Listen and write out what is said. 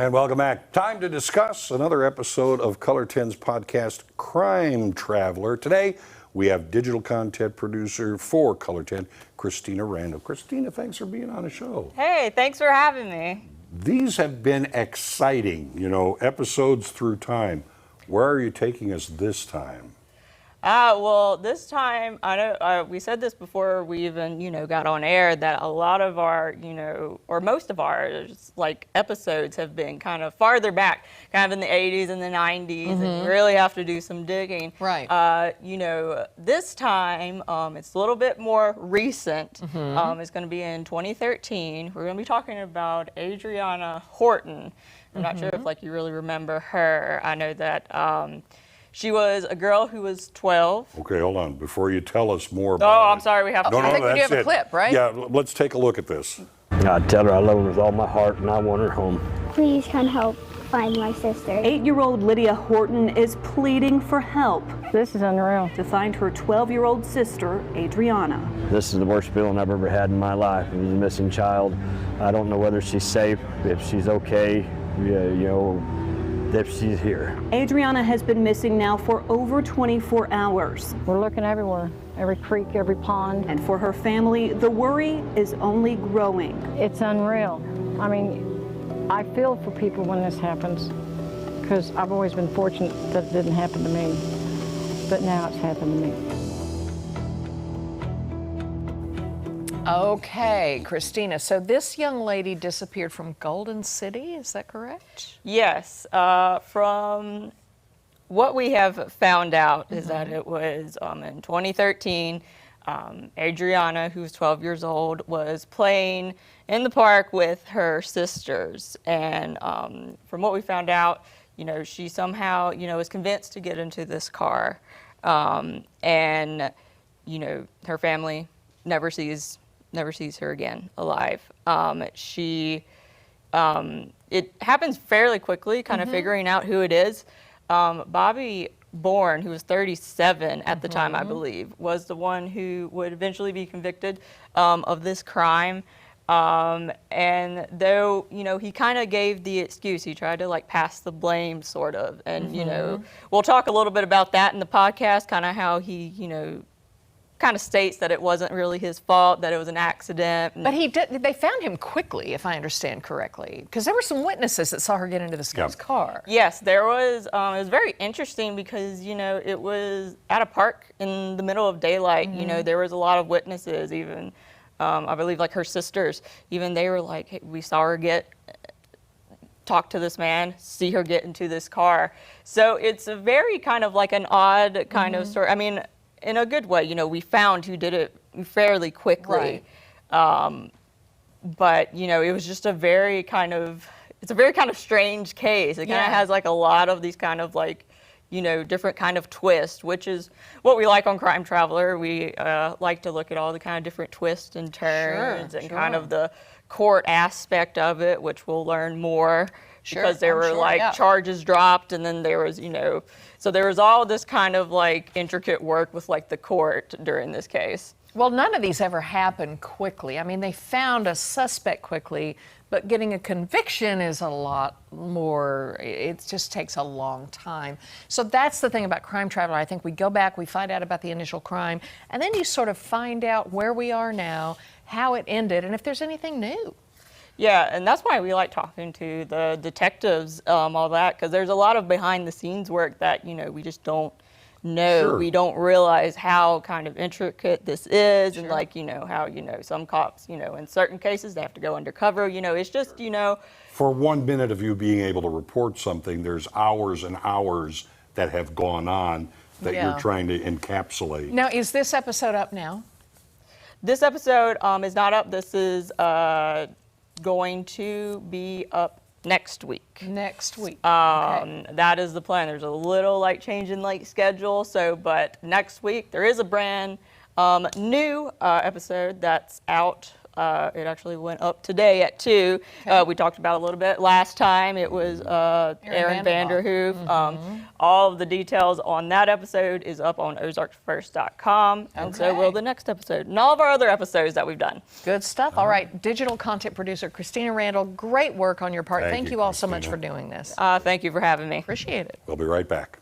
And welcome back. Time to discuss another episode of Color 10's podcast, Crime Traveler. Today, we have digital content producer for Color 10, Christina Randall. Christina, thanks for being on the show. Hey, thanks for having me. These have been exciting, episodes through time. Where are you taking us this time? Well, this time, I know we said this before we even, got on air, that a lot of our, or most of our, episodes have been kind of farther back, kind of in the 80s and the 90s, and you really have to do some digging. Right. This time, it's a little bit more recent. It's going to be in 2013. We're going to be talking about Adriana Horton. I'm not sure if, you really remember her. I know that... she was a girl who was 12. Okay, hold on. Before you tell us more about I'm sorry, we have to. No, I think we do that's have a it. clip, right? Yeah, let's take a look at this. I tell her I love her with all my heart and I want her home. Please come help find my sister. 8-year-old Lydia Horton is pleading for help This is unreal. to find her 12-year-old sister, Adriana. This is the worst feeling I've ever had in my life. It was a missing child. I don't know whether she's safe, if she's okay, if she's here. Adriana has been missing now for over 24 hours. We're looking everywhere, every creek, every pond. And for her family, the worry is only growing. It's unreal. I mean, I feel for people when this happens because I've always been fortunate that it didn't happen to me. But now it's happened to me. Okay, Christina, so this young lady disappeared from Golden City, is that correct? Yes. From what we have found out is that it was in 2013. Adriana, who was 12 years old, was playing in the park with her sisters. And from what we found out, she somehow, was convinced to get into this car. And, her family never sees her again alive. It happens fairly quickly, kind of figuring out who it is. Bobby Bourne, who was 37 at the time, I believe, was the one who would eventually be convicted of this crime. And though, he kind of gave the excuse, he tried to pass the blame sort of. And, we'll talk a little bit about that in the podcast, kind of how he, kind of states that it wasn't really his fault, that it was an accident. But they found him quickly, if I understand correctly, because there were some witnesses that saw her get into this guy's car. Yes, there was. It was very interesting because, it was at a park in the middle of daylight. There was a lot of witnesses, even, I believe, her sisters, even they were like, hey, we saw her talk to this man, see her get into this car. So it's a very kind of an odd kind of story. I mean, in a good way, we found who did it fairly quickly. Right. But, it was just it's a very kind of strange case. It kind of has a lot of these kind of different kind of twists, which is what we like on Crime Traveler. We like to look at all the kind of different twists and turns and kind of the court aspect of it, which we'll learn more. Because there were charges dropped, and then there was, so there was all this kind of intricate work with the court during this case. Well, none of these ever happened quickly. I mean, they found a suspect quickly, but getting a conviction is a lot more, it just takes a long time. So that's the thing about Crime Traveler. I think we go back, we find out about the initial crime, and then you sort of find out where we are now, how it ended, and if there's anything new. Yeah, and that's why we like talking to the detectives, all that, because there's a lot of behind-the-scenes work that, we just don't know. Sure. We don't realize how kind of intricate this is, and how, some cops, in certain cases, they have to go undercover, it's just, For 1 minute of you being able to report something, there's hours and hours that have gone on that you're trying to encapsulate. Now, is this episode up now? This episode is not up. This is going to be up next week. Next week. Okay. That is the plan. There's a little change in schedule. But next week there is a brand new episode that's out It actually went up today at 2. We talked about it a little bit last time. It was Aaron Vanderhoof. All of the details on that episode is up on ozarksfirst.com, and so will the next episode and all of our other episodes that we've done. Good stuff. All right, digital content producer Christina Randall, great work on your part. Thank you all so much for doing this. Thank you for having me. Appreciate it. We'll be right back.